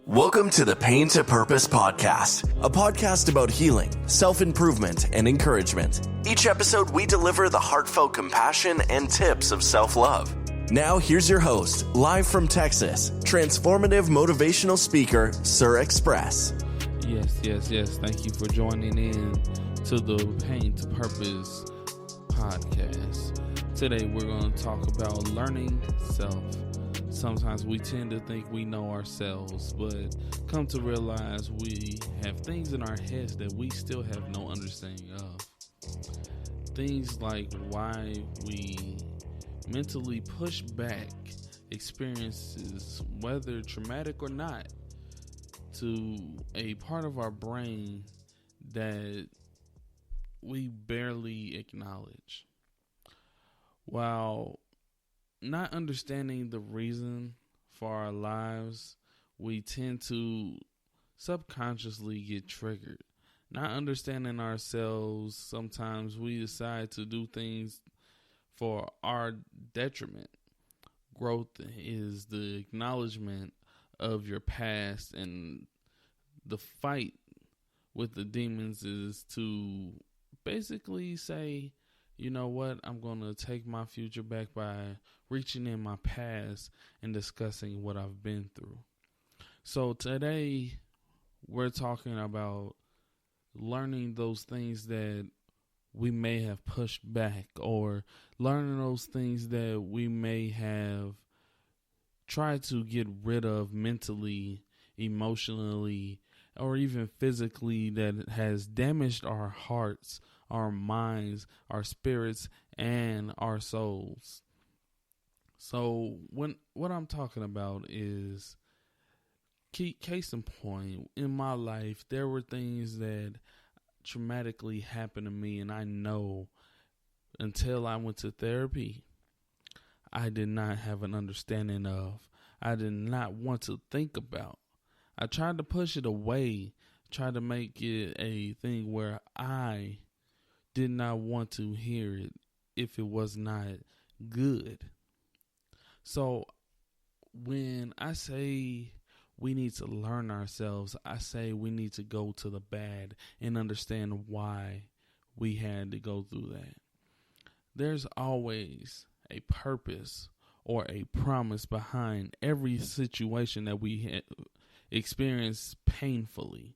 Welcome to the Pain to Purpose podcast, a podcast about healing, self-improvement, and encouragement. Each episode, we deliver the heartfelt compassion and tips of self-love. Now, here's your host, live from Texas, transformative motivational speaker, Sir Xpress. Yes. Thank you for joining in to the Pain to Purpose podcast. Today, we're going to talk about learning self. Sometimes we tend to think we know ourselves, but come to realize we have things in our heads that we still have no understanding of. Things like why we mentally push back experiences, whether traumatic or not, to a part of our brain that we barely acknowledge. While not understanding the reason for our lives, we tend to subconsciously get triggered. Not understanding ourselves, sometimes we decide to do things for our detriment. Growth is the acknowledgement of your past, and the fight with the demons is to basically say, you know what, I'm going to take my future back by reaching in my past and discussing what I've been through. So today we're talking about learning those things that we may have pushed back, or learning those things that we may have tried to get rid of mentally, emotionally, or even physically, that has damaged our hearts, our minds, our spirits, and our souls. So what I'm talking about is, case in point, in my life, there were things that traumatically happened to me, and I know until I went to therapy, I did not have an understanding of. I did not want to think about. I tried to push it away, tried to make it a thing where I did not want to hear it if it was not good. So when I say we need to learn ourselves, I say we need to go to the bad and understand why we had to go through that. There's always a purpose or a promise behind every situation that we experience painfully.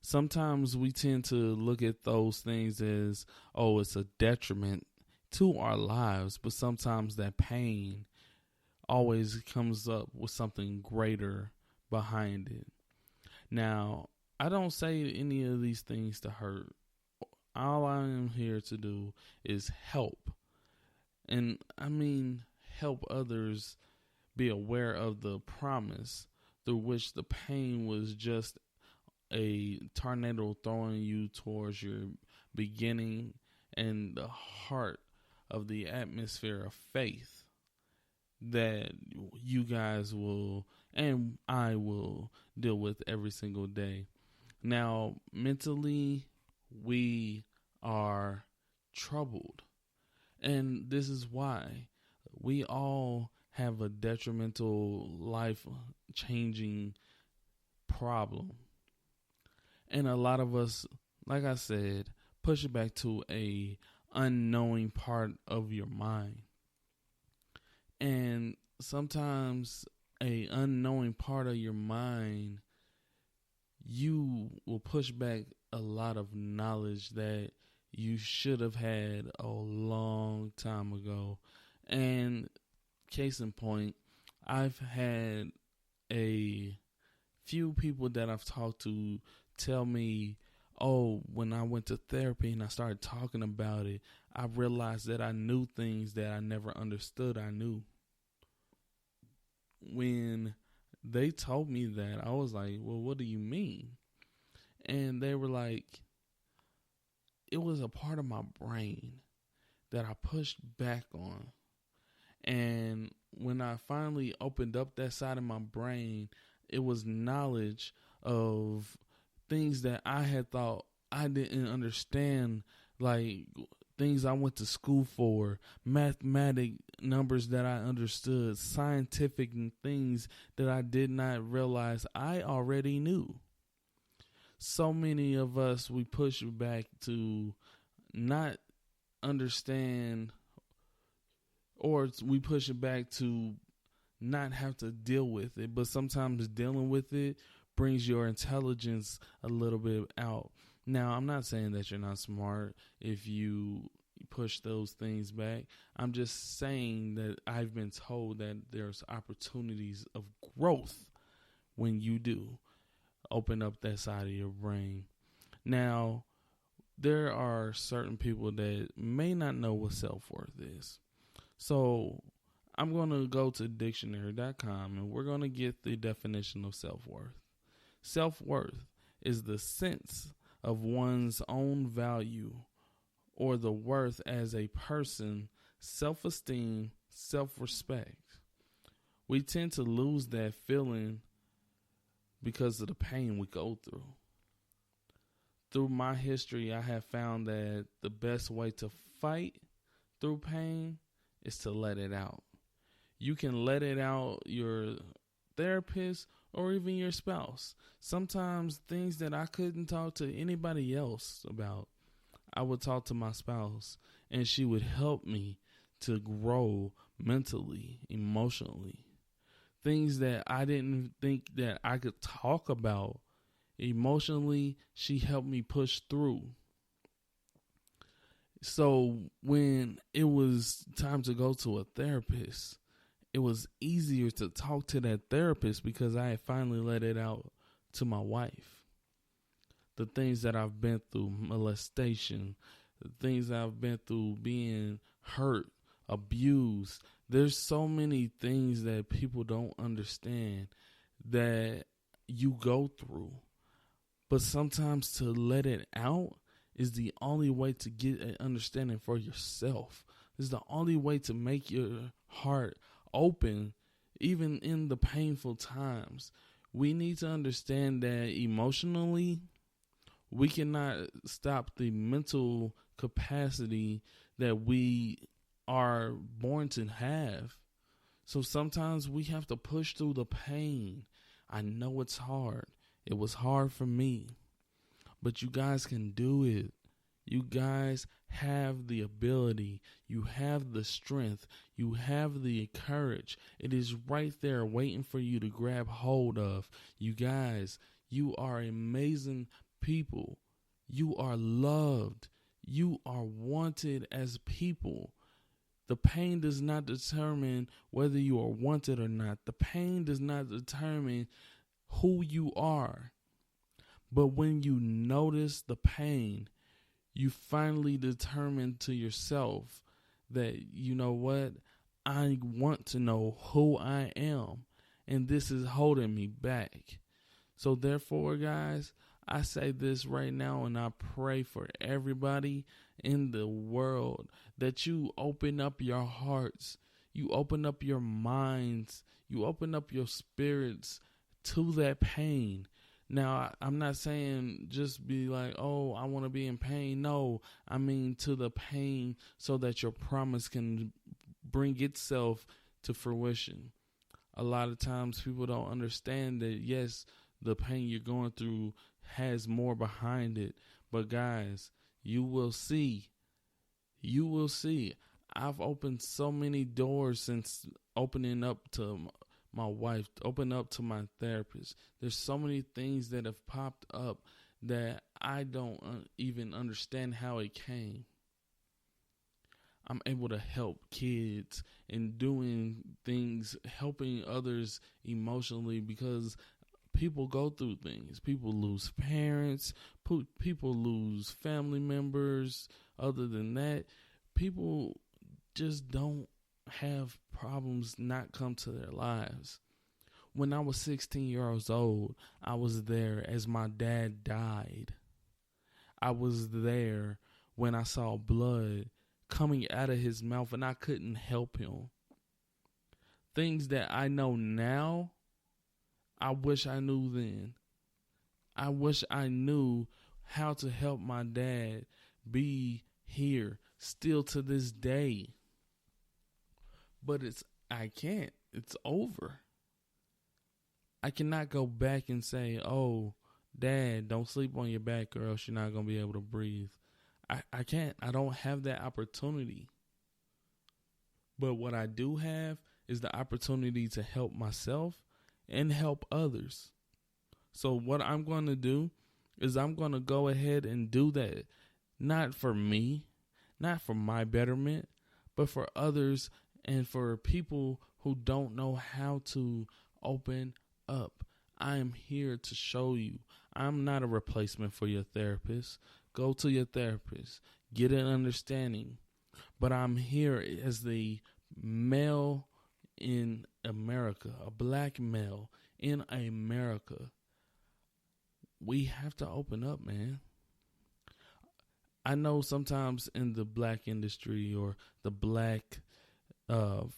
Sometimes we tend to look at those things as, oh, it's a detriment to our lives, but sometimes that pain always comes up with something greater behind it. Now, I don't say any of these things to hurt. All I am here to do is help. And I mean, help others be aware of the promise through which the pain was just a tornado throwing you towards your beginning and the heart of the atmosphere of faith that you guys will and I will deal with every single day. Now, mentally, we are troubled, and this is why we all have a detrimental, life-changing problem. And a lot of us, like I said, push it back to a unknowing part of your mind. And sometimes a unknowing part of your mind, you will push back a lot of knowledge that you should have had a long time ago. And case in point, I've had a few people that I've talked to tell me, oh, when I went to therapy and I started talking about it, I realized that I knew things that I never understood I knew. When they told me that, I was like, well, what do you mean? And they were like, it was a part of my brain that I pushed back on. And when I finally opened up that side of my brain, it was knowledge of things that I had thought I didn't understand, like things I went to school for, mathematic numbers that I understood, scientific things that I did not realize I already knew. So many of us, we push back to not understand, or we push it back to not have to deal with it. But sometimes dealing with it brings your intelligence a little bit out. Now, I'm not saying that you're not smart if you push those things back. I'm just saying that I've been told that there's opportunities of growth when you do open up that side of your brain. Now, there are certain people that may not know what self-worth is. So I'm going to go to dictionary.com and we're going to get the definition of self-worth. Self-worth is the sense of one's own value or the worth as a person, self-esteem, self-respect. We tend to lose that feeling because of the pain we go through. Through my history, I have found that the best way to fight through pain is to let it out. You can let it out your therapist or even your spouse. Sometimes things that I couldn't talk to anybody else about, I would talk to my spouse, and she would help me to grow mentally, emotionally. Things that I didn't think that I could talk about emotionally, she helped me push through. So when it was time to go to a therapist, it was easier to talk to that therapist because I had finally let it out to my wife. The things that I've been through, molestation, the things that I've been through, being hurt, abused. There's so many things that people don't understand that you go through. But sometimes to let it out is the only way to get an understanding for yourself. It's the only way to make your heart open, even in the painful times. We need to understand that emotionally, we cannot stop the mental capacity that we are born to have. So sometimes we have to push through the pain. I know it's hard. It was hard for me. But you guys can do it. You guys have the ability. You have the strength. You have the courage. It is right there waiting for you to grab hold of. You guys, you are amazing people. You are loved. You are wanted as people. The pain does not determine whether you are wanted or not. The pain does not determine who you are. But when you notice the pain, you finally determine to yourself that, you know what, I want to know who I am, and this is holding me back. So therefore, guys, I say this right now, and I pray for everybody in the world that you open up your hearts, you open up your minds, you open up your spirits to that pain. Now, I'm not saying just be like, oh, I want to be in pain. No, I mean to the pain so that your promise can bring itself to fruition. A lot of times people don't understand that, yes, the pain you're going through has more behind it. But guys, you will see. You will see. I've opened so many doors since opening up to my wife, open up to my therapist. There's so many things that have popped up that I don't even understand how it came. I'm able to help kids and doing things, helping others emotionally, because people go through things. People lose parents. People lose family members. Other than that, people just don't have problems not come to their lives. When I was 16 years old, I was there as my dad died. I was there when I saw blood coming out of his mouth and I couldn't help him. Things that I know now, I wish I knew then. I wish I knew how to help my dad be here still to this day. But I can't. It's over. I cannot go back and say, oh, Dad, don't sleep on your back or else you're not going to be able to breathe. I can't. I don't have that opportunity. But what I do have is the opportunity to help myself and help others. So what I'm going to do is I'm going to go ahead and do that. Not for me, not for my betterment, but for others and for people who don't know how to open up. I am here to show you. I'm not a replacement for your therapist. Go to your therapist. Get an understanding. But I'm here as the male in America, a black male in America. We have to open up, man. I know sometimes in the black industry or the black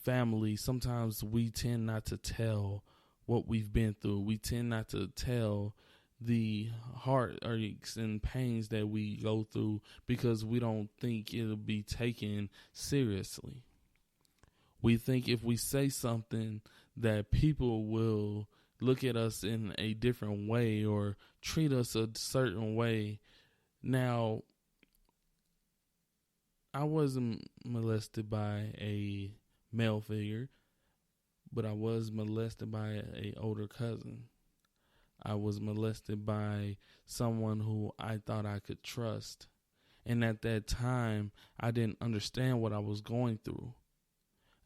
family, sometimes we tend not to tell what we've been through. We tend not to tell the heartaches and pains that we go through because we don't think it'll be taken seriously. We think if we say something that people will look at us in a different way or treat us a certain way. Now, I wasn't molested by a male figure, but I was molested by an older cousin. I was molested by someone who I thought I could trust. And at that time, I didn't understand what I was going through.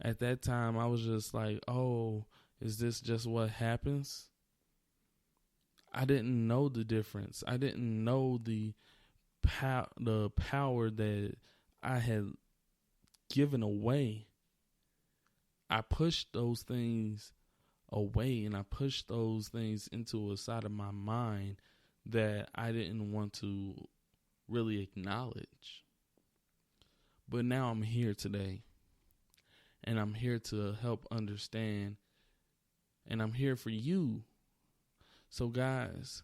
At that time, I was just like, oh, is this just what happens? I didn't know the difference. I didn't know the power that I had given away. I pushed those things away and I pushed those things into a side of my mind that I didn't want to really acknowledge. But now I'm here today. And I'm here to help understand. And I'm here for you. So guys,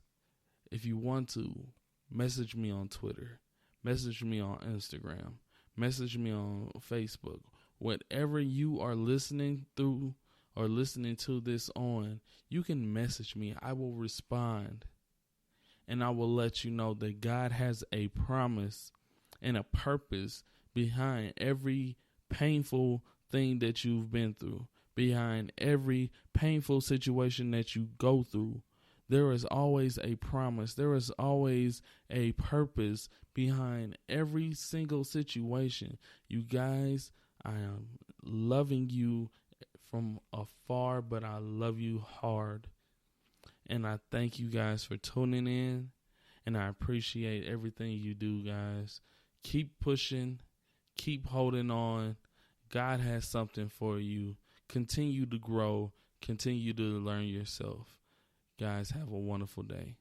if you want to, message me on Twitter. Message me on Instagram. Message me on Facebook. Whatever you are listening through or listening to this on, you can message me. I will respond. And I will let you know that God has a promise and a purpose behind every painful thing that you've been through, behind every painful situation that you go through. There is always a promise. There is always a purpose behind every single situation. You guys, I am loving you from afar, but I love you hard. And I thank you guys for tuning in, and I appreciate everything you do, guys. Keep pushing, keep holding on. God has something for you. Continue to grow. Continue to learn yourself. Guys, have a wonderful day.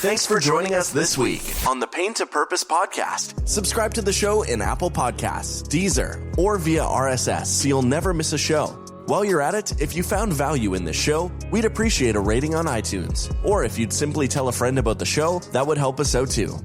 Thanks for joining us this week on the Pain to Purpose podcast. Subscribe to the show in Apple Podcasts, Deezer, or via RSS so you'll never miss a show. While you're at it, if you found value in this show, we'd appreciate a rating on iTunes. Or if you'd simply tell a friend about the show, that would help us out too.